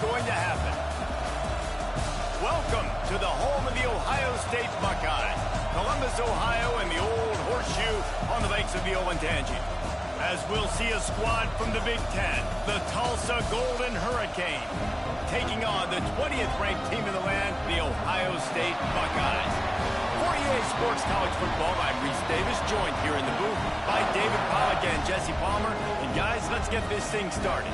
going to happen. Welcome to the home of the Ohio State Buckeyes, Columbus, Ohio, and the old horseshoe on the banks of the Olentangy. As we'll see a squad from the Big Ten, the Tulsa Golden Hurricane, taking on the 20th ranked team in the land, the Ohio State Buckeyes. For EA Sports College Football, I'm Reese Davis, joined here in the booth by David Pollack and Jesse Palmer. And guys, let's get this thing started.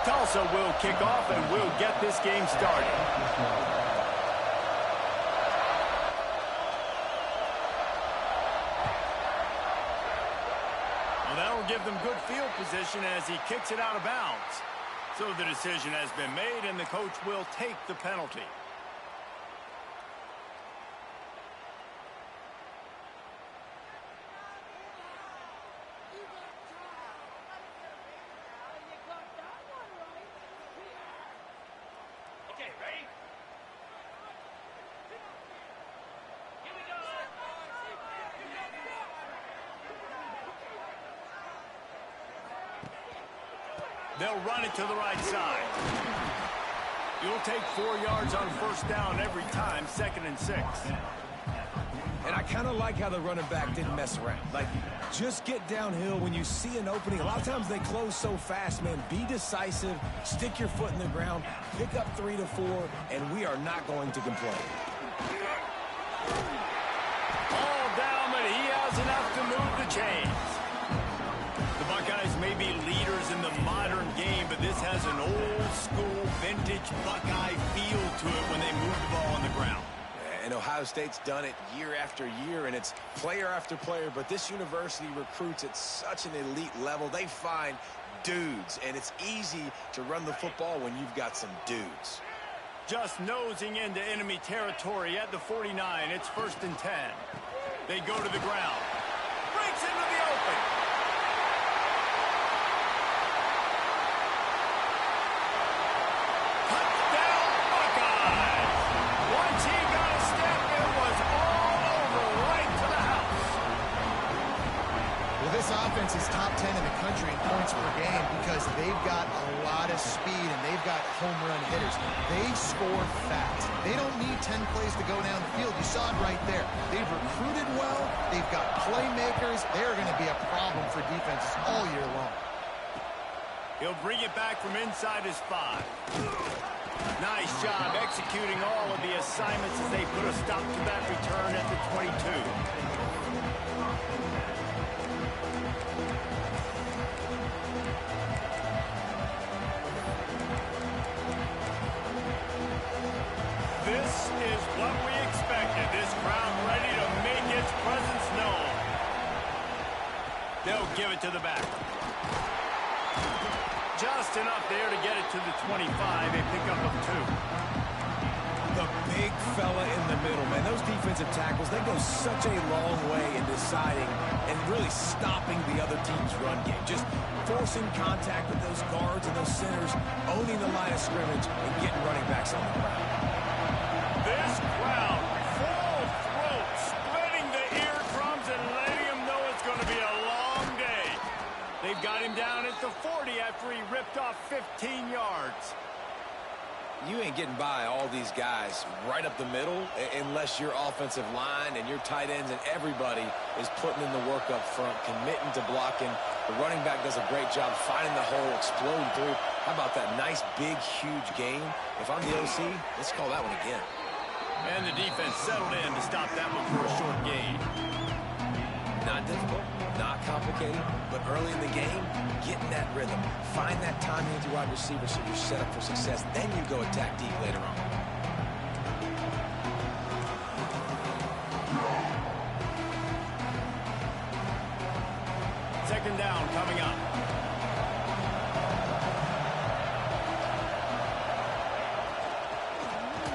Tulsa will kick off and we'll get this game started. Well, that'll give them good field position as he kicks it out of bounds. So the decision has been made and the coach will take the penalty. They'll run it to the right side. You'll take 4 yards on first down every time, 2nd and 6. And I kind of like how the running back didn't mess around. Like, just get downhill when you see an opening. A lot of times they close so fast, man. Be decisive, stick your foot in the ground, pick up 3 to 4, and we are not going to complain. All down, but he has enough to move the chains. The Buckeyes may be leaders in the modern game, but this has an old-school, vintage Buckeye feel to it when they move the ball on the ground. And Ohio State's done it year after year, and it's player after player, but this university recruits at such an elite level. They find dudes, and it's easy to run the football when you've got some dudes. Just nosing into enemy territory at the 49. It's 1st and 10. They go to the ground. Breaks into the open. This offense is top 10 in the country in points per game because they've got a lot of speed and they've got home run hitters. They score fast. They don't need 10 plays to go down the field. You saw it right there. They've recruited well. They've got playmakers. They're going to be a problem for defenses all year long. He'll bring it back from inside his 5. Nice job executing all of the assignments as they put a stop to that return at the 22. This is what we expected. This crowd ready to make its presence known. They'll give it to the back. Just enough there to get it to the 25. A pickup of 2. The big fella in the middle, man. Those defensive tackles, they go such a long way in deciding and really stopping the other team's run game. Just forcing contact with those guards and those centers, owning the line of scrimmage, and getting running backs on the ground. This crowd, full throat, splitting the eardrums and letting him know it's going to be a long day. They've got him down at the 40 after he ripped off 15 yards. You ain't getting by all these guys right up the middle unless your offensive line and your tight ends and everybody is putting in the work up front, committing to blocking. The running back does a great job finding the hole, exploding through. How about that nice, big, huge game? If I'm the OC, let's call that one again. And the defense settled in to stop that one for a short gain. Not difficult, not complicated, but early in the game, get in that rhythm. Find that timing with your wide receiver so you're set up for success. Then you go attack deep later on. Second down coming up.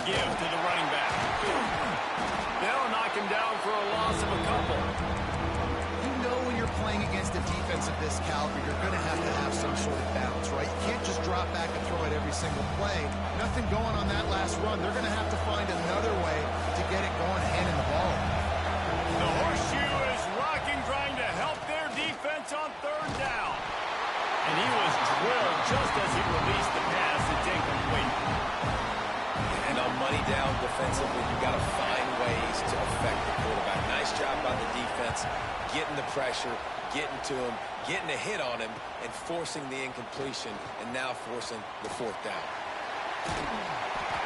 give to the running back. They'll knock him down for a loss of a couple. You know when you're playing against a defense of this caliber, you're going to have some sort of balance, right? You can't just drop back and throw it every single play. Nothing going on that last run. They're going to have to find another way to get it going, handing the ball. The horseshoe is rocking, trying to help their defense on third down. And he was drilled just as he released the pass. It's incomplete. And on money down defensively, you've got to find ways to affect the quarterback. Nice job by the defense, getting the pressure, getting to him, getting a hit on him, and forcing the incompletion, and now forcing the fourth down.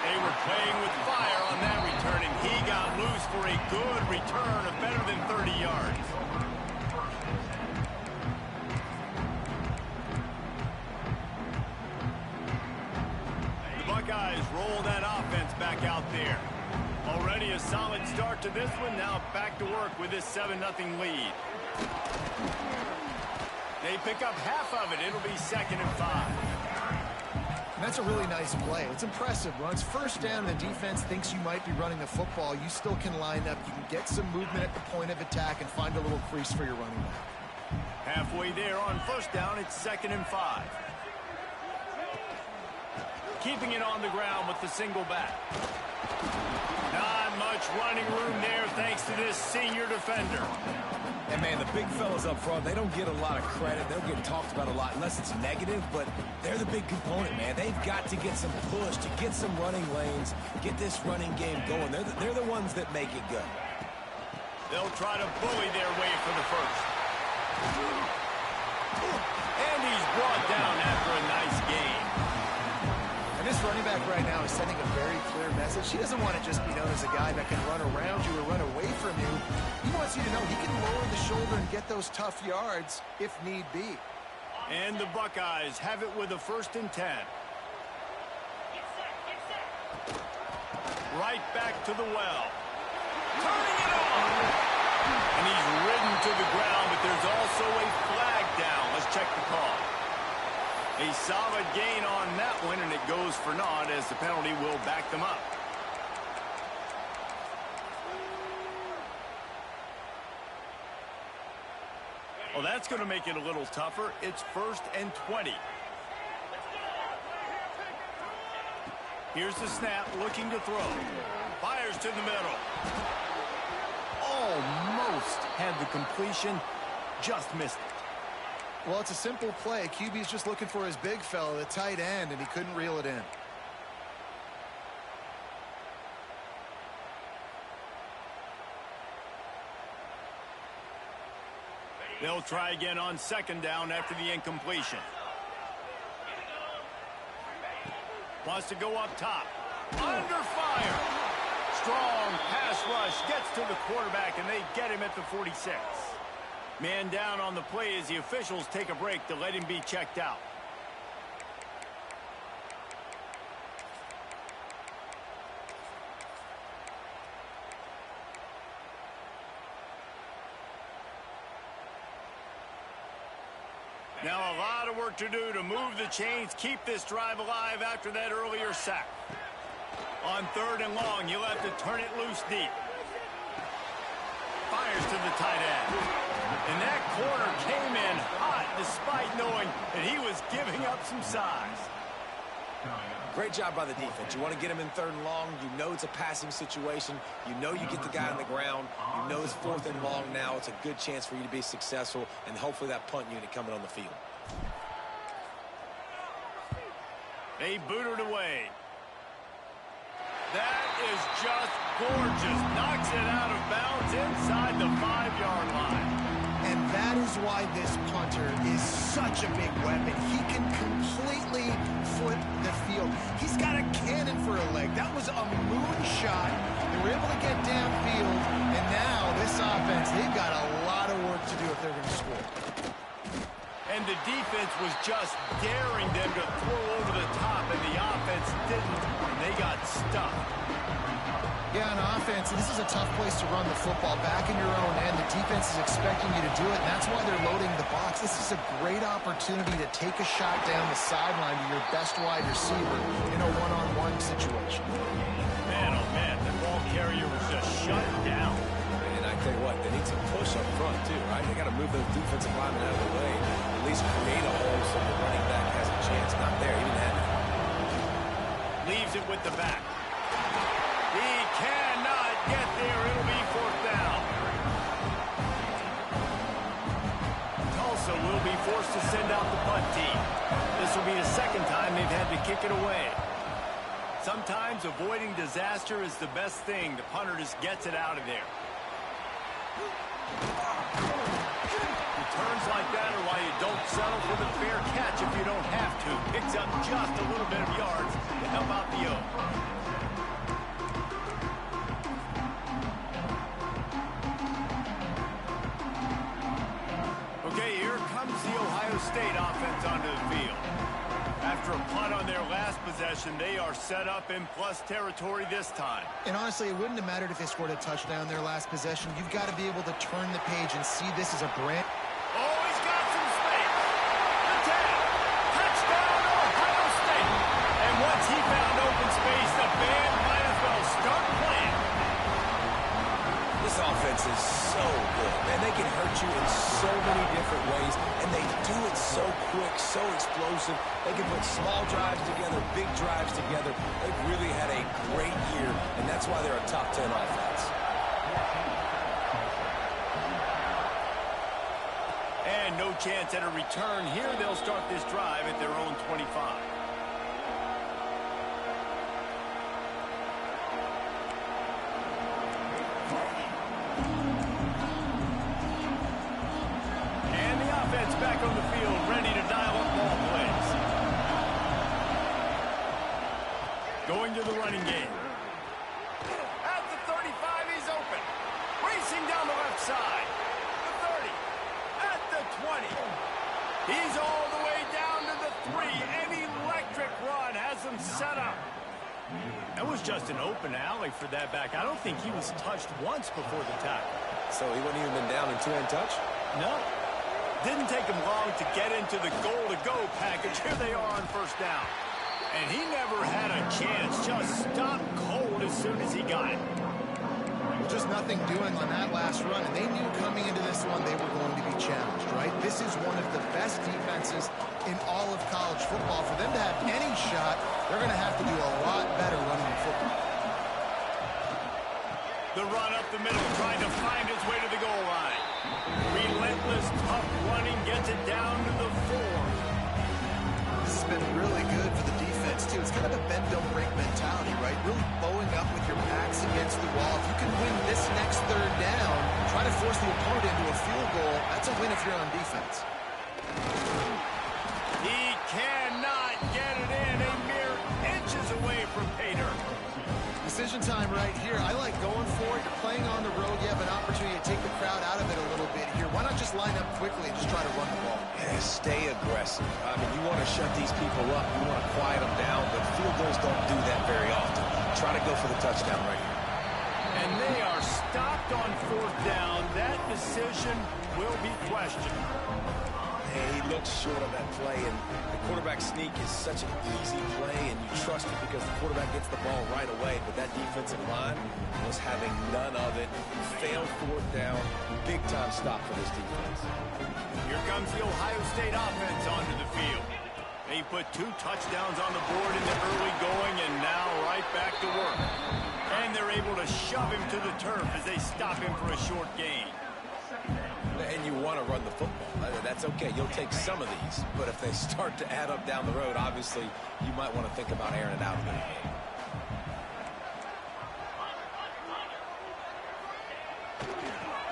They were playing with fire on that return, and he got loose for a good return of better than 30 yards. The Buckeyes roll that offense back out there. Already a solid start to this one. Now back to work with this 7-0 lead. They pick up half of it. It'll be 2nd and 5. That's a really nice play. It's impressive. When it's first down and the defense thinks you might be running the football, you still can line up. You can get some movement at the point of attack and find a little crease for your running back. Halfway there on first down, it's 2nd and 5. Keeping it on the ground with the single back. Not much running room there thanks to this senior defender. And, man, the big fellas up front, they don't get a lot of credit. They'll get talked about a lot unless it's negative, but they're the big component, man. They've got to get some push, to get some running lanes, get this running game going. They're the ones that make it good. They'll try to bully their way for the first. And he's brought down after a nice game. And this running back right now is sending a very clear message. He doesn't want to just be known as a guy that can run around you or run away from you. He wants you to know he can lower the shoulder and get those tough yards if need be. And the Buckeyes have it with a 1st and 10. Right back to the well. Turning it on. And he's ridden to the ground, but there's also a flag down. Let's check the call. A solid gain on that one, and it goes for naught as the penalty will back them up. Well, that's going to make it a little tougher. It's 1st and 20. Here's the snap, looking to throw. Fires to the middle. Almost had the completion, just missed it. Well, it's a simple play. QB's just looking for his big fella, the tight end, and he couldn't reel it in. They'll try again on 2nd down after the incompletion. Wants to go up top. Under fire. Strong pass rush gets to the quarterback, and they get him at the 46. Man down on the play as the officials take a break to let him be checked out. Now a lot of work to do to move the chains, keep this drive alive after that earlier sack. On 3rd and long, you'll have to turn it loose deep. Fires to the tight end. And that corner came in hot despite knowing that he was giving up some size. Great job by the defense. You want to get him in 3rd and long. You know it's a passing situation. You know you get the guy on the ground. You know it's 4th and long now. It's a good chance for you to be successful, and hopefully that punt unit coming on the field. They boot it away. That is just gorgeous. Knocks it out of bounds inside the 5-yard line. And that is why this punter is such a big weapon. He can completely flip the field. He's got a cannon for a leg. That was a moonshot. They were able to get downfield, and now this offense, they've got a lot of work to do if they're going to score. And the defense was just daring them to throw over the top, and the offense didn't, and they got stuck. Yeah, on offense, this is a tough place to run the football. Back in your own end, the defense is expecting you to do it, and that's why they're loading the box. This is a great opportunity to take a shot down the sideline to your best wide receiver in a one-on-one situation. Man, oh man, the ball carrier was just shut down. And I tell you what, they need some push up front too, right? They got to move those defensive linemen out of the way, at least create a hole so the running back has a chance. Not there, he didn't have it. Leaves it with the back. He cannot get there. It'll be fourth down. Tulsa will be forced to send out the punt team. This will be the second time they've had to kick it away. Sometimes avoiding disaster is the best thing. The punter just gets it out of there. Returns like that are why you don't settle for the fair catch if you don't have to. Picks up just a little bit of yards to help out the O. Okay, here comes the Ohio State offense onto the field. After a punt on their last possession, they are set up in plus territory this time. And honestly, it wouldn't have mattered if they scored a touchdown their last possession. You've got to be able to turn the page and see this as a brand. Oh, he's got some space. The 10. Touchdown, Ohio State. And once he found open space, the band might as well start playing. This offense is so good. Man, they can hurt you in so many different ways, and they do it so quick, so explosive. They can put small drives together, big drives together. They've really had a great year, and that's why they're a top 10 offense. And no chance at a return here. They'll start this drive at their own 25. Back on the field, ready to dial up ball plays. Going to the running game. At the 35, he's open. Racing down the left side. The 30. At the 20. He's all the way down to the 3. An electric run has him set up. That was just an open alley for that back. I don't think he was touched once before the tackle. So he wouldn't even been down in two-hand touch? No. Didn't take him long to get into the goal-to-go package. Here they are on first down. And he never had a chance. Just stopped cold as soon as he got it. Just nothing doing on that last run, and they knew coming into this one they were going to be challenged, right? This is one of the best defenses in all of college football. For them to have any shot, they're going to have to do a lot better running the football. The run up the middle, trying to find his way to the goal line. Relentless, tough running, gets it down to the 4. This has been really good for the defense, too. It's kind of a bend-don't-break mentality, right? Really bowing up with your backs against the wall. If you can win this next third down, try to force the opponent into a field goal, that's a win if you're on defense. He cannot get it in, a mere inches away from Pater. Decision time right here. I like going for it. You're playing on the road. You have an opportunity to take the crowd out of it a little bit here. Why not just line up quickly and just try to run the ball? Yeah, stay aggressive. I mean, you want to shut these people up. You want to quiet them down, but field goals don't do that very often. Try to go for the touchdown right here. And they are stopped on fourth down. That decision will be questioned. He looks short on that play, and the quarterback sneak is such an easy play, and you trust it because the quarterback gets the ball right away. But that defensive line was having none of it. Failed fourth down. Big-time stop for this defense. Here comes the Ohio State offense onto the field. They put 2 touchdowns on the board in the early going, and now right back to work. And they're able to shove him to the turf as they stop him for a short gain. And you want to run the football. That's okay. You'll take some of these. But if they start to add up down the road, obviously, you might want to think about airing it out a bit.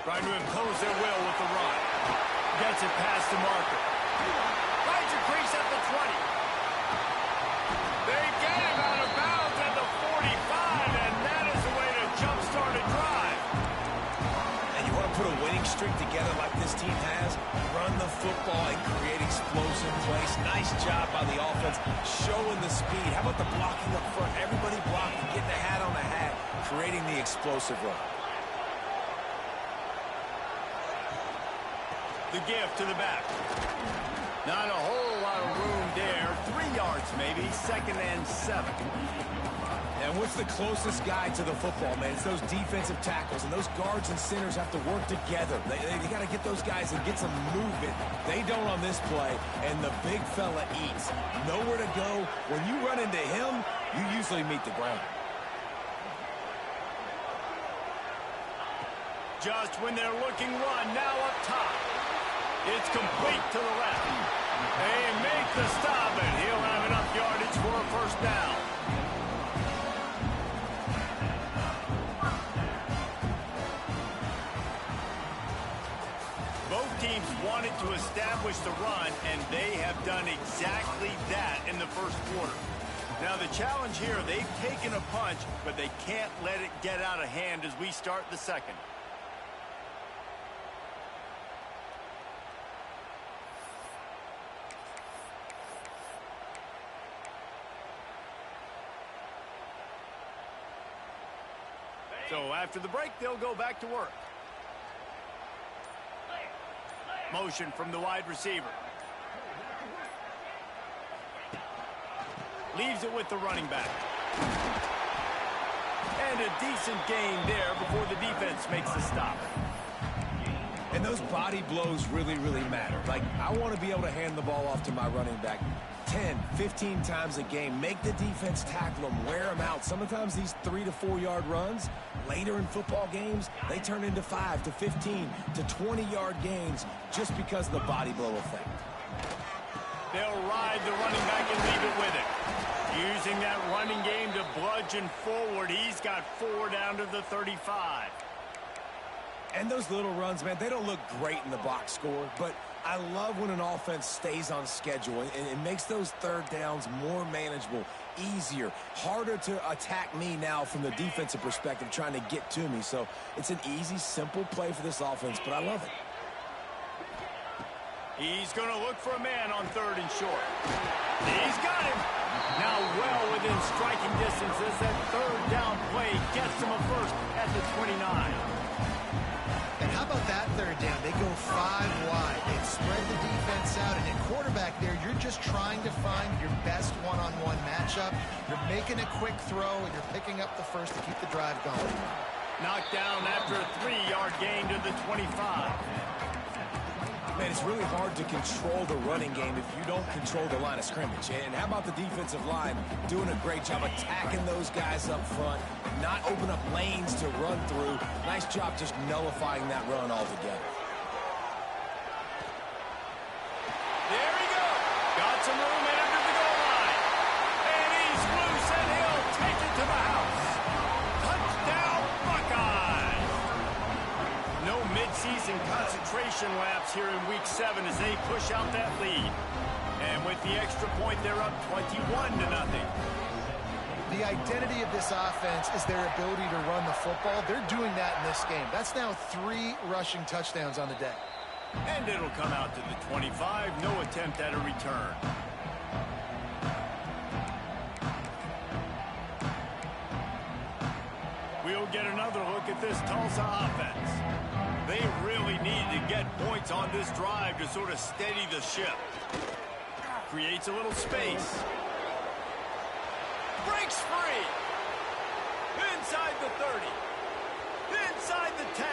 Trying to impose their will with the run. Gets it past the marker. Finds a crease at the 20. They get him out of bounds at the 45, and that is the way to jumpstart a drive. And you want to put a winning streak together like this team has, run the football and create explosive place. Nice job by the offense, showing the speed. How about the blocking up front? Everybody blocking, getting a hat on a hat, creating the explosive run. The give to the back. Not a whole lot of room there. 3 yards maybe, 2nd and 7. And what's the closest guy to the football, man? It's those defensive tackles, and those guards and centers have to work together. They got to get those guys and get some movement. They don't on this play, and the big fella eats. Nowhere to go. When you run into him, you usually meet the ground. Just when they're looking run, now up top. It's complete to the left. They make the stop, and he'll have enough yardage for a first down. Both teams wanted to establish the run, and they have done exactly that in the first quarter. Now the challenge here, they've taken a punch, but they can't let it get out of hand as we start the second. So after the break, they'll go back to work. Motion from the wide receiver. Leaves it with the running back. And a decent gain there before the defense makes the stop. And those body blows really, really matter. Like, I want to be able to hand the ball off to my running back 10, 15 times a game. Make the defense tackle them, wear them out. Sometimes these 3 to 4 yard runs, later in football games, they turn into 5 to 15 to 20 yard gains just because of the body blow effect. They'll ride the running back and leave it with it. Using that running game to bludgeon forward. He's got 4 down to the 35. And those little runs, man, they don't look great in the box score, but I love when an offense stays on schedule and it makes those third downs more manageable, easier, harder to attack me now from the defensive perspective trying to get to me. So it's an easy, simple play for this offense, but I love it. He's going to look for a man on 3rd and short. He's got him. Now well within striking distance as that 3rd down play gets him a first at the 29. And how about that 3rd down? They go 5 wide. They spread the defense out, and at quarterback there, you're just trying to find your best one-on-one matchup. You're making a quick throw, and you're picking up the first to keep the drive going. Knocked down after a 3-yard gain to the 25. Man, it's really hard to control the running game if you don't control the line of scrimmage. And how about the defensive line doing a great job attacking those guys up front, not open up lanes to run through. Nice job just nullifying that run altogether. There he goes. Got some room in under the goal line. And he's loose, and he'll take it to the house. Touchdown, Buckeyes. No midseason concentration laps here in Week 7 as they push out that lead. And with the extra point, they're up 21-0. The identity of this offense is their ability to run the football. They're doing that in this game. That's now 3 rushing touchdowns on the day. And it'll come out to the 25. No attempt at a return. We'll get another look at this Tulsa offense. They really need to get points on this drive to sort of steady the ship. Creates a little space. Breaks free. Inside the 30. Inside the 10.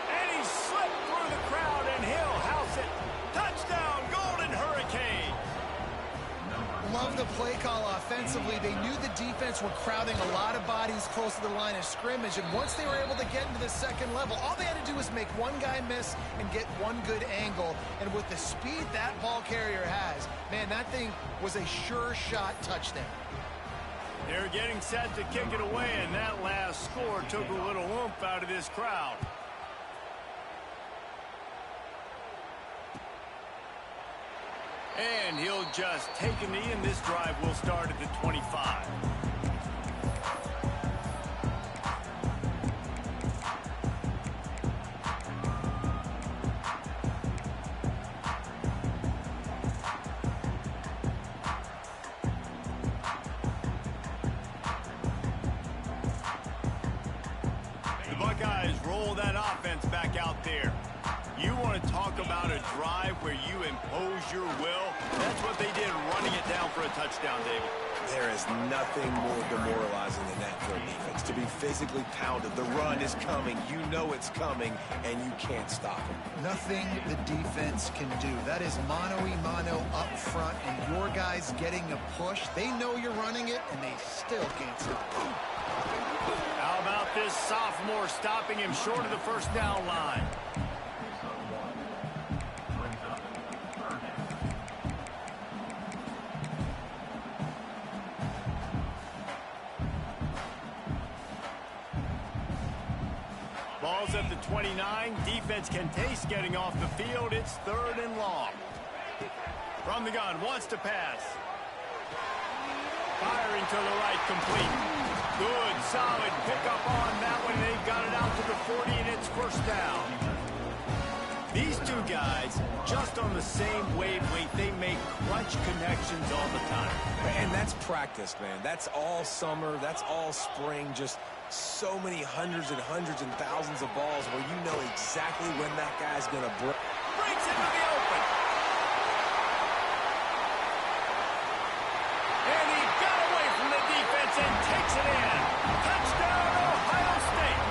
And he slipped through the crowd, and he'll house it. Touchdown, Golden Hurricane. Love the play call offensively. They knew the defense were crowding a lot of bodies close to the line of scrimmage, and once they were able to get into the second level, all they had to do was make one guy miss and get one good angle. And with the speed that ball carrier has, man, that thing was a sure shot touchdown. They're getting set to kick it away, and that last score took a little oomph out of this crowd. And he'll just take a knee, and this drive will start at the 25. control that offense back out there. You want to talk about a drive where you impose your will? That's what they did, running it down for a touchdown, David. There is nothing more demoralizing than that for a defense, to be physically pounded. The run is coming. You know it's coming, and you can't stop it. Nothing the defense can do. That is mano-a-mano up front, and your guys getting a push. They know you're running it, and they still can't stop it. How about this sophomore stopping him short of the first down line? Ball's at the 29. Defense can taste getting off the field. It's 3rd and long. From the gun, wants to pass. Firing to the right, complete. Good, solid pickup on that one. They've got it out to the 40, and it's first down. These two guys, just on the same wavelength, they make clutch connections all the time. And that's practice, man. That's all summer. That's all spring. Just so many hundreds and thousands of balls where you know exactly when that guy's going to break. Breaks into the open. And he got away from the defense and takes it in. Touchdown, Ohio State.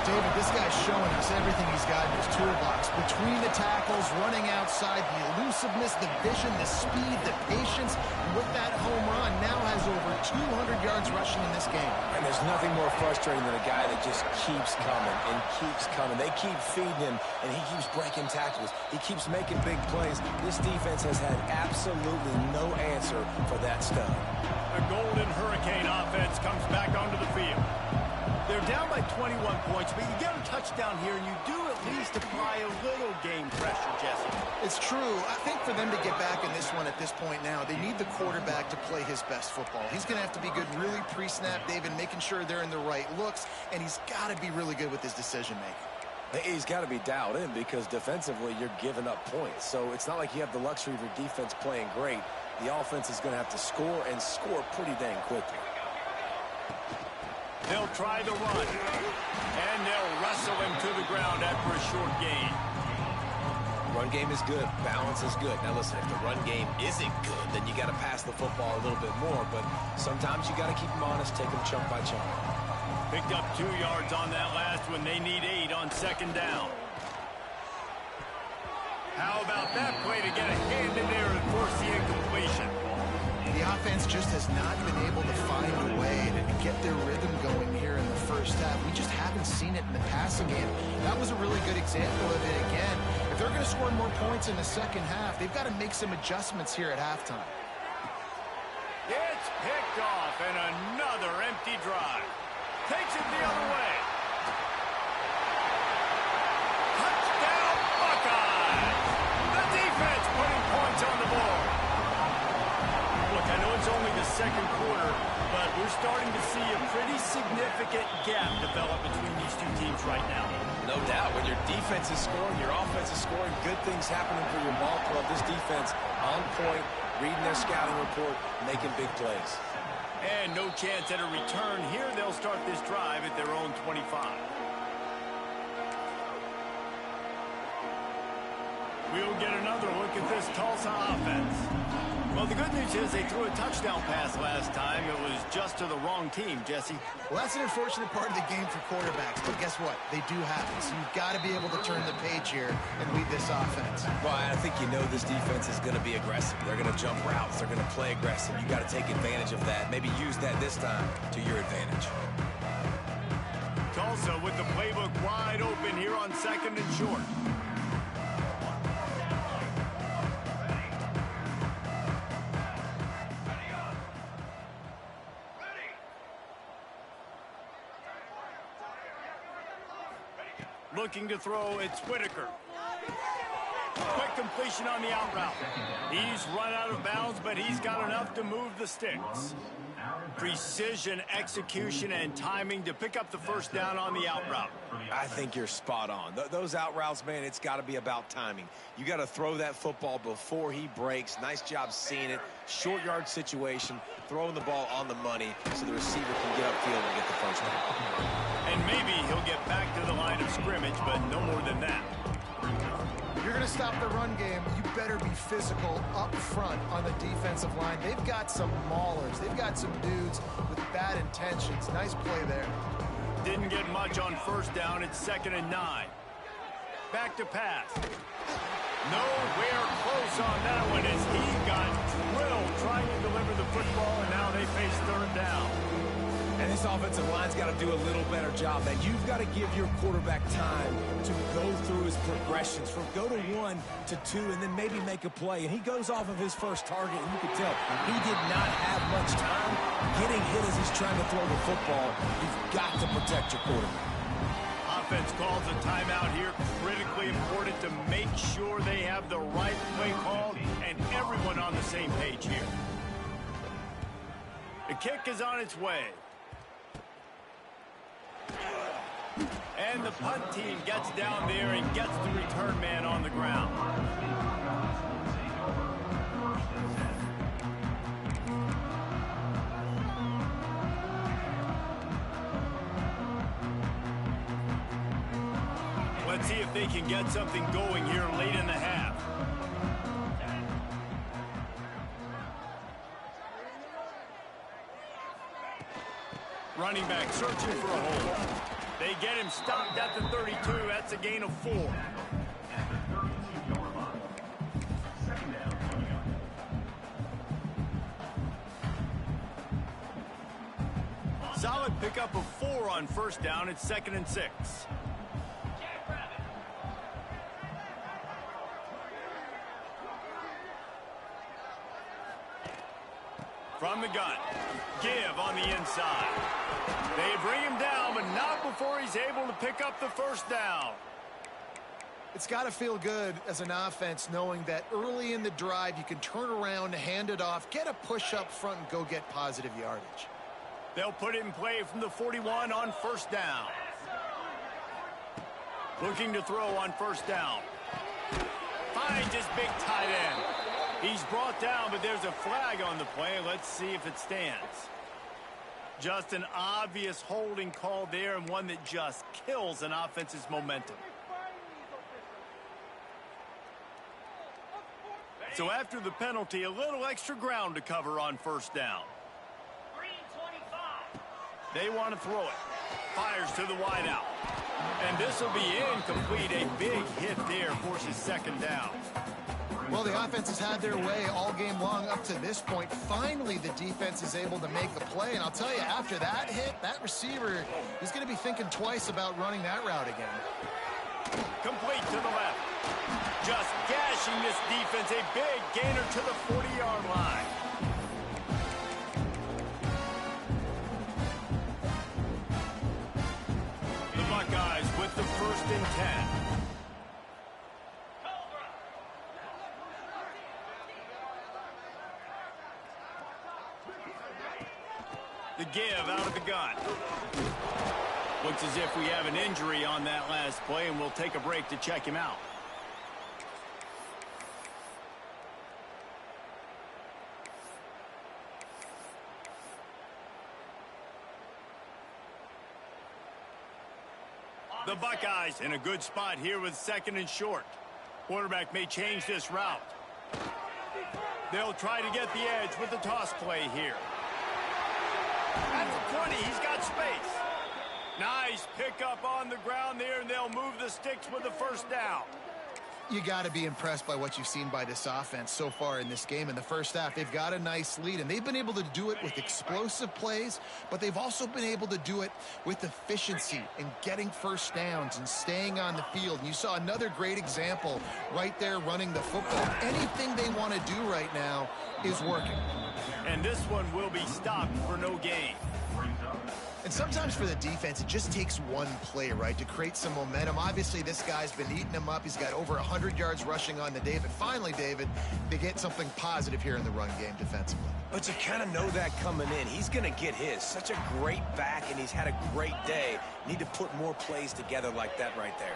David, this guy's showing us everything he's got in his toolbox. Between the tackles, running outside, the elusiveness, the vision, the speed, the patience. And with that home run, now has over 200 yards rushing in this game. And there's nothing more frustrating than a guy that just keeps coming and keeps coming. They keep feeding him, and he keeps breaking tackles. He keeps making big plays. This defense has had absolutely no answer for that stud. The Golden Hurricane offense comes back onto the field. They're down by 21 points, but you get a touchdown here, and you do at least apply a little game pressure, Jesse. It's true. I think for them to get back in this one at this point now, they need the quarterback to play his best football. He's going to have to be good really pre-snap, David, making sure they're in the right looks, and he's got to be really good with his decision-making. He's got to be dialed in because defensively you're giving up points. So it's not like you have the luxury of your defense playing great. The offense is going to have to score and score pretty dang quickly. They'll try the run, and they'll wrestle him to the ground after a short gain. Run game is good. Balance is good. Now, listen, if the run game isn't good, then you got to pass the football a little bit more. But sometimes you got to keep them honest, take them chunk by chunk. Picked up 2 yards on that last one. They need 8 on 2nd down. How about that play to get a hand in there and force the incompletion? The offense just has not been able to find a way to get their rhythm going here in the first half. We just haven't seen it in the passing game. That was a really good example of it again. If they're going to score more points in the second half, they've got to make some adjustments here at halftime. It's picked off, and another empty drive. Takes it the other way. Touchdown, Buckeyes! The defense putting points on the board. Look, I know it's only the second quarter, but we're starting to see a pretty significant gap develop between these two teams right now. No doubt. When your defense is scoring, your offense is scoring, good things happening for your ball club. This defense on point, reading their scouting report, making big plays. And no chance at a return here. They'll start this drive at their own 25. We'll get another look at this Tulsa offense. Well, the good news is they threw a touchdown pass last time. It was just to the wrong team, Jesse. Well, that's an unfortunate part of the game for quarterbacks, but guess what? They do happen, so you've got to be able to turn the page here and lead this offense. Well, I think you know this defense is going to be aggressive. They're going to jump routes. They're going to play aggressive. You got to take advantage of that. Maybe use that this time to your advantage. Tulsa with the playbook wide open here on 2nd and short. Looking to throw, it's Whitaker. Quick completion on the out route. He's run out of bounds, but he's got enough to move the sticks. Precision, execution, and timing to pick up the first down on the out route. I think you're spot on. Those out routes, man, it's got to be about timing. You got to throw that football before he breaks. Nice job seeing it. Short yard situation, throwing the ball on the money so the receiver can get upfield and get the first down. And maybe he'll get back to the line of scrimmage, but no more than that. If you're going to stop the run game, you better be physical up front on the defensive line. They've got some maulers. They've got some dudes with bad intentions. Nice play there. Didn't get much on first down. It's 2nd and 9. Back to pass. Nowhere close on that one as he got drilled trying to deliver the football, and now they face 3rd down. And this offensive line's got to do a little better job, man. You've got to give your quarterback time to go through his progressions from go to 1 to 2 and then maybe make a play. And he goes off of his first target, and you can tell he did not have much time getting hit as he's trying to throw the football. You've got to protect your quarterback. Offense calls a timeout here. Critically important to make sure they have the right play called and everyone on the same page here. The kick is on its way. And the punt team gets down there and gets the return man on the ground. Let's see if they can get something going here late in the half. Running back searching for a hole. They get him stopped at the 32. That's a gain of 4. Solid pickup of 4 on first down. It's 2nd and 6. From the gun. Give on the inside. They bring him down, but not before he's able to pick up the first down. It's got to feel good as an offense knowing that early in the drive you can turn around, hand it off, get a push up front, and go get positive yardage. They'll put it in play from the 41 on first down. Looking to throw on first down. Finds his big tight end. He's brought down, but there's a flag on the play. Let's see if it stands. Just an obvious holding call there, and one that just kills an offense's momentum. So after the penalty, a little extra ground to cover on first down. They want to throw it. Fires to the wideout. And this will be incomplete. A big hit there forces 2nd down. Well, the offense has had their way all game long up to this point. Finally, the defense is able to make a play. And I'll tell you, after that hit, that receiver is going to be thinking twice about running that route again. Complete to the left. Just gashing this defense. A big gainer to the 40-yard line. The Buckeyes with the 1st and 10. The give out of the gun. Looks as if we have an injury on that last play, and we'll take a break to check him out. The Buckeyes in a good spot here with 2nd and short. Quarterback may change this route. They'll try to get the edge with the toss play here. At the 20, he's got space. Nice pickup on the ground there, and they'll move the sticks with the first down. You got to be impressed by what you've seen by this offense so far in this game. In the first half, they've got a nice lead, and they've been able to do it with explosive plays, but they've also been able to do it with efficiency and getting first downs and staying on the field. And you saw another great example right there running the football. Anything they want to do right now is working. And this one will be stopped for no gain. And sometimes for the defense, it just takes one play, right, to create some momentum. Obviously, this guy's been eating them up. He's got over 100 yards rushing on the day. But finally, David, they get something positive here in the run game defensively. But you kind of know that coming in. He's going to get his. Such a great back, and he's had a great day. Need to put more plays together like that right there.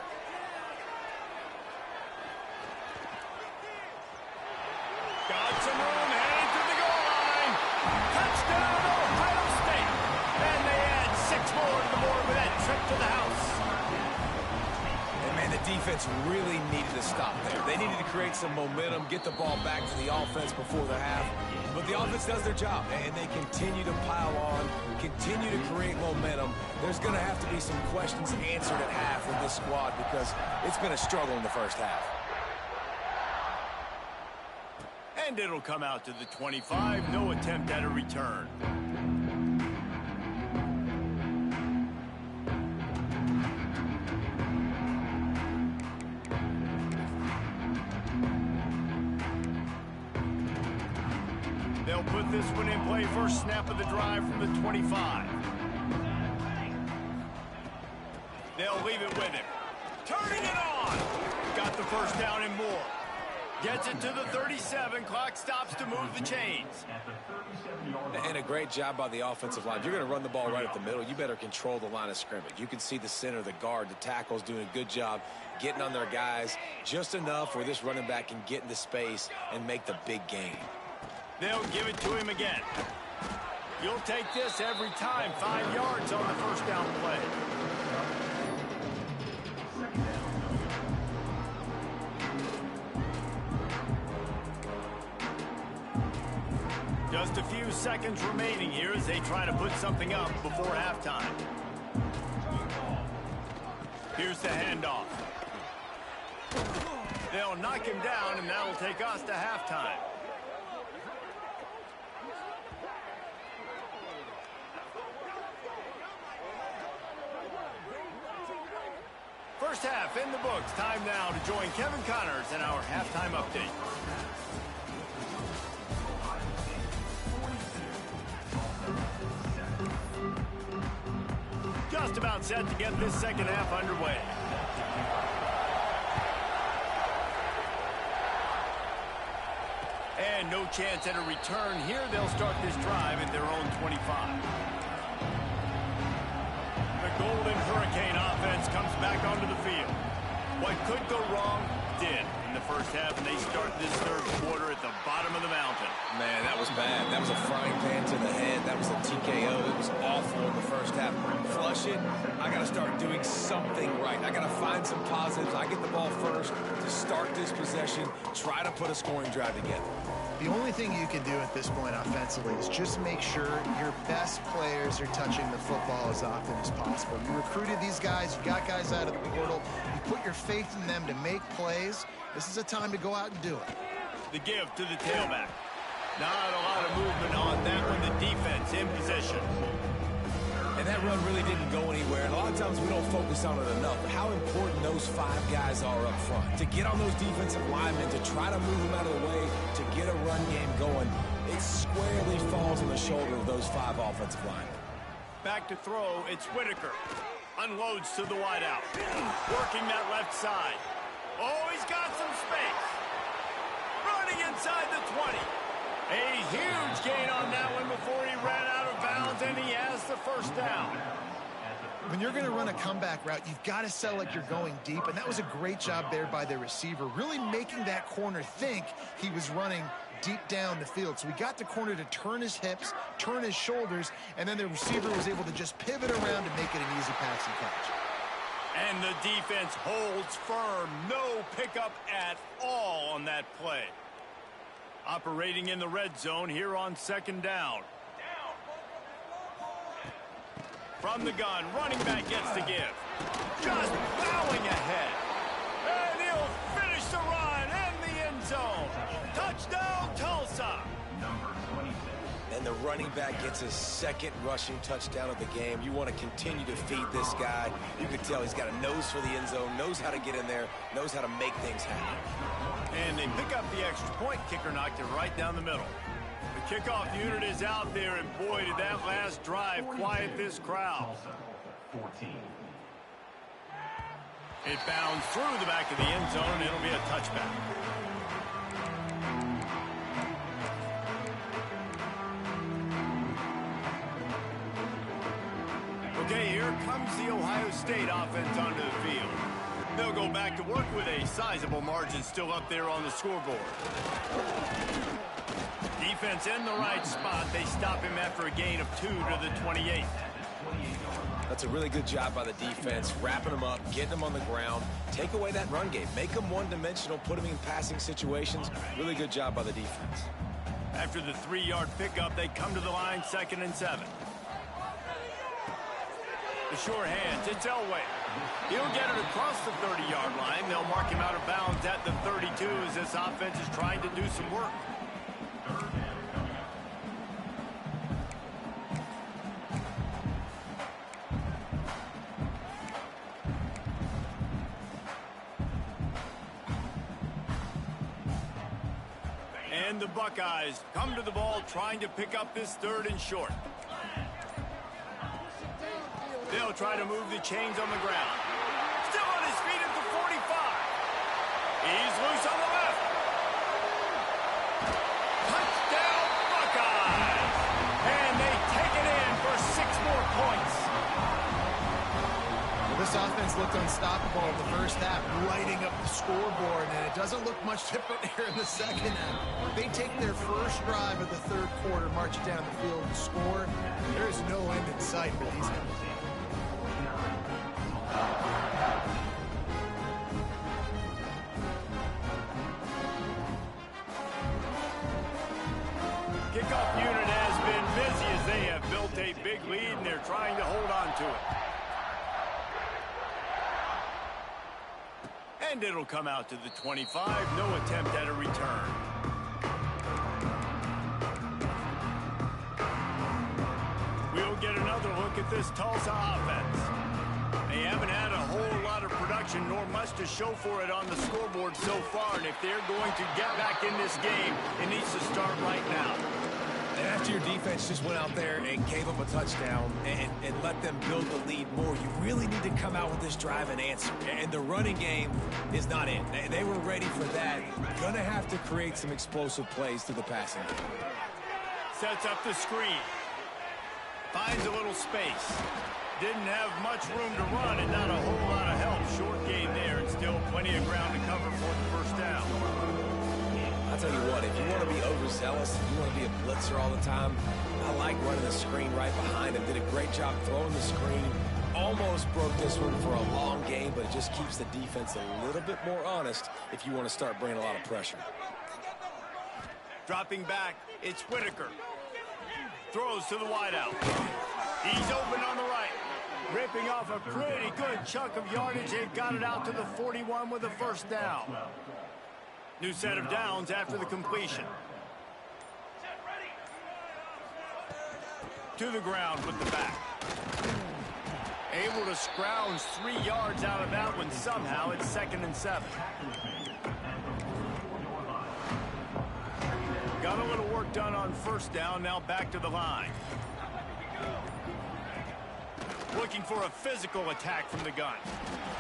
Got some room, heading to the goal line. Touchdown, Ohio State. And they add 6 more to the board with that trip to the house. And, man, the defense really needed to stop there. They needed to create some momentum, get the ball back to the offense before the half. But the offense does their job, and they continue to pile on, continue to create momentum. There's going to have to be some questions answered at half with this squad because it's been a struggle in the first half. And it'll come out to the 25. No attempt at a return. They'll put this one in play. First snap of the drive from the 25. They'll leave it with him. Turning it on. Got the first down and more. Gets it to the 37. Clock stops to move the chains. And a great job by the offensive line. If you're going to run the ball right up the middle, you better control the line of scrimmage. You can see the center, the guard, the tackles doing a good job getting on their guys just enough where this running back can get into space and make the big gain. They'll give it to him again. You'll take this every time. 5 yards on the first down play. Just a few seconds remaining here as they try to put something up before halftime. Here's the handoff. They'll knock him down, and that'll take us to halftime. First half in the books. Time now to join Kevin Connors in our halftime update. Just about set to get this second half underway. And no chance at a return here. They'll start this drive at their own 25. The Golden Hurricane offense comes back onto the field. What could go wrong did in the first half, and they start this third quarter at the bottom of the mountain. Man, that was bad. That was a frying pan to the head. That was a TKO. It was awful in the first half. Flush it. I got to start doing something right. I got to find some positives. I get the ball first to start this possession, try to put a scoring drive together. The only thing you can do at this point offensively is just make sure your best players are touching the football as often as possible. You recruited these guys, you got guys out of the portal, you put your faith in them to make plays. This is a time to go out and do it. The give to the tailback. Not a lot of movement on that one. The defense in position. And that run really didn't go anywhere. And a lot of times we don't focus on it enough. But how important those 5 guys are up front. To get on those defensive linemen, to try to move them out of the way, to get a run game going, it squarely falls on the shoulder of those 5 offensive linemen. Back to throw, it's Whitaker. Unloads to the wideout. Working that left side. Oh, he's got some space. Running inside the 20. A huge gain on that one before he ran out of bounds, and he has the first down. When you're going to run a comeback route, you've got to sell like you're going deep, and that was a great job there by the receiver, really making that corner think he was running deep down the field. So we got the corner to turn his hips, turn his shoulders, and then the receiver was able to just pivot around and make it an easy pass and catch. And the defense holds firm. No pickup at all on that play. Operating in the red zone here on second down. From the gun, running back gets the give. Just plowing ahead. And he'll finish the run in the end zone. Touchdown, Tulsa. And the running back gets his second rushing touchdown of the game. You want to continue to feed this guy. You can tell he's got a nose for the end zone, knows how to get in there, knows how to make things happen. And they pick up the extra point. Kicker knocked it right down the middle. The Kickoff unit is out there, and boy, did that last drive quiet this crowd. It bounds through the back of the end zone, and it'll be a touchback. Okay, here comes the Ohio State offense onto the field. They'll go back to work with a sizable margin still up there on the scoreboard. Defense in the right spot. They stop him after a gain of 2 to the 28. That's a really good job by the defense, wrapping them up, getting them on the ground, take away that run game, make them one-dimensional, put them in passing situations. Really good job by the defense. After the 3-yard pickup, they come to the line, 2nd and 7. The sure hands, it's Elway. He'll get it across the 30-yard line. They'll mark him out of bounds at the 32 as this offense is trying to do some work. And the Buckeyes come to the ball trying to pick up this 3rd and short. They'll try to move the chains on the ground. Still on his feet at the 45. He's loose on the left. Touchdown, Buckeyes. And they take it in for 6 more points. Well, this offense looked unstoppable in the first half, lighting up the scoreboard, and it doesn't look much different here in the second half. They take their first drive of the 3rd quarter, march down the field and score. There is no end in sight for these guys. Kickoff unit has been busy as they have built a big lead, and they're trying to hold on to it. And it'll come out to the 25. No attempt at a return. We'll get another look at this Tulsa offense. They haven't had a whole lot of production, nor much to show for it on the scoreboard so far. And if they're going to get back in this game, it needs to start right now. And after your defense just went out there and gave up a touchdown and let them build the lead more, you really need to come out with this drive and answer. And the running game is not in. They were ready for that. Going to have to create some explosive plays through the passing game. Sets up the screen. Finds a little space. Didn't have much room to run and not a whole lot of help. Short game there and still plenty of ground to cover for the first down. I'll tell you what, if you want to be overzealous, if you want to be a blitzer all the time, I like running the screen right behind him. Did a great job throwing the screen. Almost broke this one for a long game, but it just keeps the defense a little bit more honest if you want to start bringing a lot of pressure. Dropping back, it's Whitaker. Throws to the wideout. He's open on the right. Ripping off a pretty good chunk of yardage. They've got it out to the 41 with a first down. New set of downs after the completion. To the ground with the back. Able to scrounge 3 yards out of that one somehow. It's 2nd and 7. Got a little work done on first down. Now back to the line. Looking for a physical attack from the gun.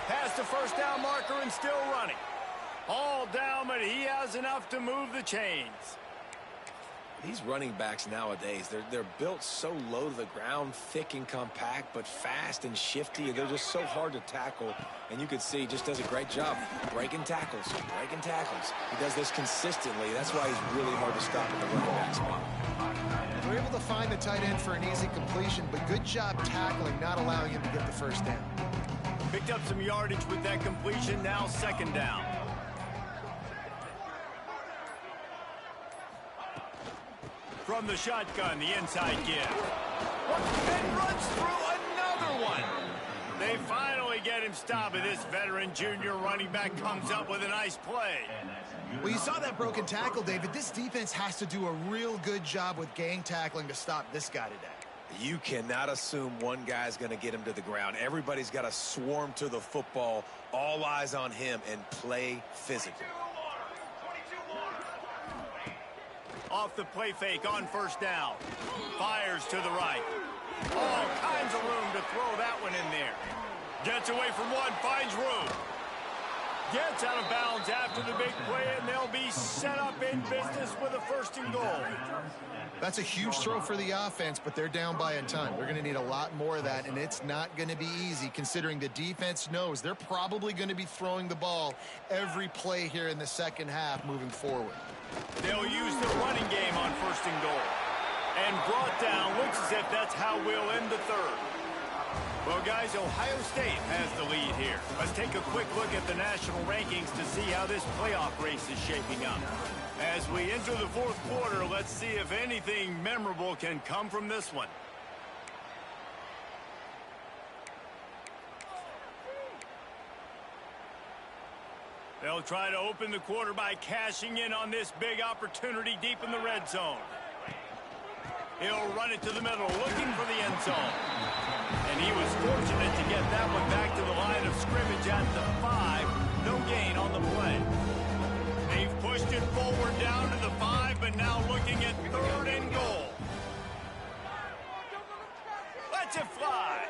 Past the first down marker and still running. All down, but he has enough to move the chains. These running backs nowadays, they're built so low to the ground, thick and compact, but fast and shifty. They're just so hard to tackle. And you can see he just does a great job breaking tackles, breaking tackles. He does this consistently. That's why he's really hard to stop in the running back spot. We're able to find the tight end for an easy completion, but good job tackling, not allowing him to get the first down. Picked up some yardage with that completion. Now 2nd down. From the shotgun, the inside give. And runs through another one. They finally get him stopped, and this veteran junior running back comes up with a nice play. Well, you saw that broken tackle, David. This defense has to do a real good job with gang tackling to stop this guy today. You cannot assume one guy's going to get him to the ground. Everybody's got to swarm to the football, all eyes on him, and play physical. Off the play fake on first down. Fires to the right. All kinds of room to throw that one in there. Gets away from one, finds room. Gets out of bounds after the big play, and they'll be set up in business with a 1st and goal. That's a huge throw for the offense, but they're down by a ton. They're going to need a lot more of that, and it's not going to be easy considering the defense knows they're probably going to be throwing the ball every play here in the second half moving forward. They'll use the running game on 1st and goal. And brought down, looks as if that's how we'll end the third. Well, guys, Ohio State has the lead here. Let's take a quick look at the national rankings to see how this playoff race is shaping up. As we enter the 4th quarter, let's see if anything memorable can come from this one. They'll try to open the quarter by cashing in on this big opportunity deep in the red zone. He'll run it to the middle, looking for the end zone. And he was fortunate to get that one back to the line of scrimmage at the 5. No gain on the play. They've pushed it forward down to the 5, but now looking at 3rd and goal. Lets it fly.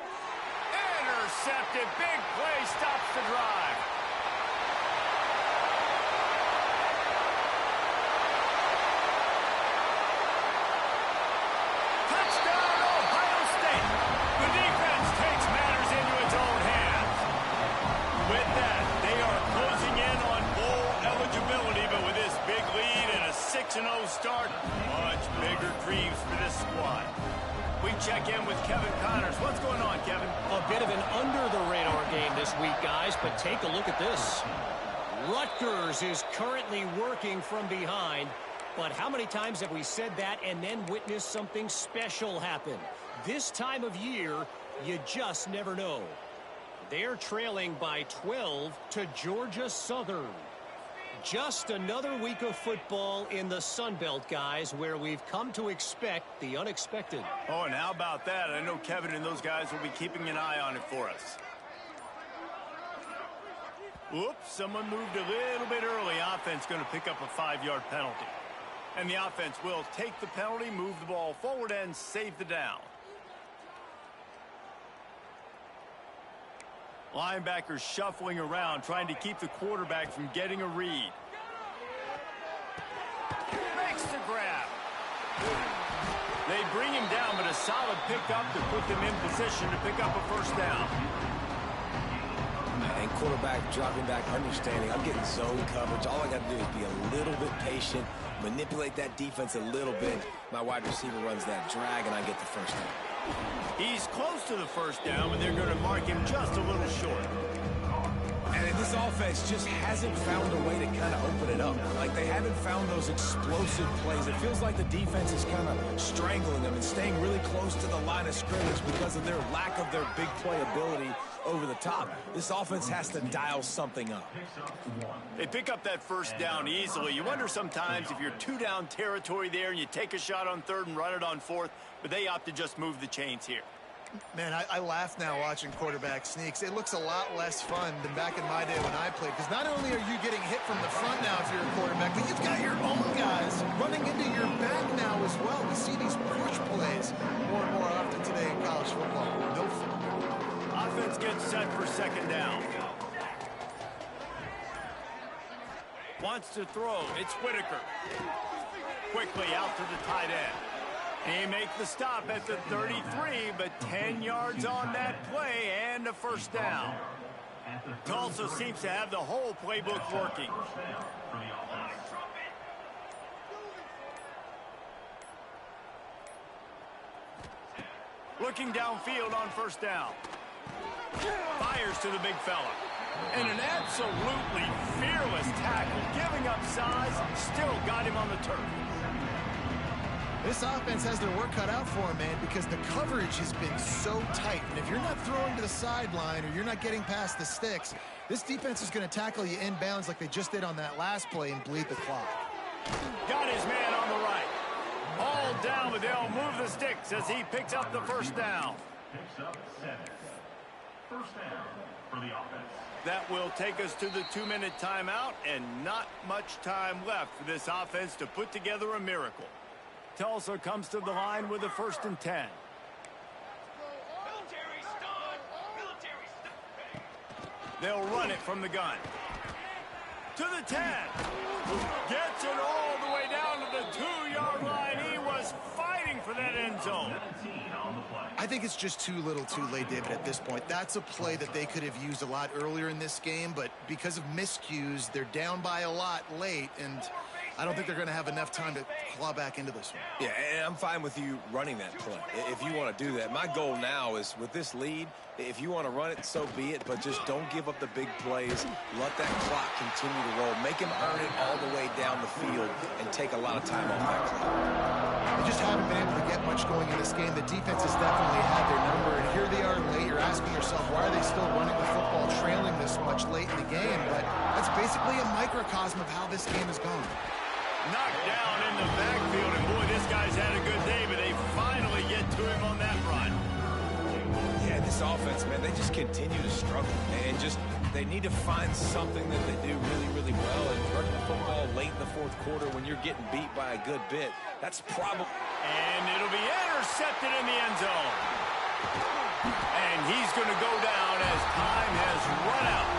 Intercepted. Big play stops the drive. With that, they are closing in on bowl eligibility, but with this big lead and a 6-0 start, much bigger dreams for this squad. We check in with Kevin Connors. What's going on, Kevin? A bit of an under-the-radar game this week, guys, but take a look at this. Rutgers is currently working from behind, but how many times have we said that and then witnessed something special happen? This time of year, you just never know. They're trailing by 12 to Georgia Southern. Just another week of football in the Sun Belt, guys, where we've come to expect the unexpected. Oh, and how about that? I know Kevin and those guys will be keeping an eye on it for us. Whoops, someone moved a little bit early. Offense going to pick up a 5-yard penalty. And the offense will take the penalty, move the ball forward, and save the down. Linebackers shuffling around, trying to keep the quarterback from getting a read. Makes the grab. They bring him down, but a solid pickup to put them in position to pick up a 1st down. And quarterback dropping back, understanding I'm getting zone coverage. All I got to do is be a little bit patient, manipulate that defense a little bit. My wide receiver runs that drag, and I get the 1st down. He's close to the 1st down, but they're going to mark him just a little short. And this offense just hasn't found a way to kind of open it up. Like, they haven't found those explosive plays. It feels like the defense is kind of strangling them and staying really close to the line of scrimmage because of their lack of their big play ability over the top. This offense has to dial something up. They pick up that 1st down easily. You wonder sometimes if you're 2-down territory there and you take a shot on 3rd and run it on 4th, but they opt to just move the chains here. Man, I laugh now watching quarterback sneaks. It looks a lot less fun than back in my day when I played, because not only are you getting hit from the front now if you're a quarterback, but you've got your own guys running into your back now as well. We see these push plays more and more often today in college football. No fun. Offense gets set for 2nd down. Wants to throw. It's Whitaker. Quickly out to the tight end. He makes the stop at the 33, but 10 yards on that play and a 1st down. Tulsa seems to have the whole playbook working. Looking downfield on 1st down. Fires to the big fella. And an absolutely fearless tackle, giving up size, still got him on the turf. This offense has their work cut out for them, man, because the coverage has been so tight. And if you're not throwing to the sideline or you're not getting past the sticks, this defense is going to tackle you inbounds like they just did on that last play and bleed the clock. Got his man on the right. All down, but they'll move the sticks as he picks up the 1st down. First down for the offense. That will take us to the 2-minute timeout, and not much time left for this offense to put together a miracle. Tulsa comes to the line with a 1st and 10. They'll run it from the gun. To the 10. Gets it all the way down to the 2-yard line. He was fighting for that end zone. I think it's just too little too late, David, at this point. That's a play that they could have used a lot earlier in this game, but because of miscues, they're down by a lot late, and I don't think they're going to have enough time to claw back into this one. Yeah, and I'm fine with you running that play if you want to do that. My goal now is with this lead, if you want to run it, so be it, but just don't give up the big plays. Let that clock continue to roll. Make him earn it all the way down the field and take a lot of time off that clock. They just haven't been able to get much going in this game. The defense has definitely had their number, and here they are late. You're asking yourself, why are they still running the football, trailing this much late in the game? But that's basically a microcosm of how this game has gone. Knocked down in the backfield, and boy, this guy's had a good day, but they finally get to him on that run. Yeah, this offense, man, they just continue to struggle, and just they need to find something that they do really, really well. And running the football late in the 4th quarter when you're getting beat by a good bit, that's probably... And it'll be intercepted in the end zone. And he's going to go down as time has run out.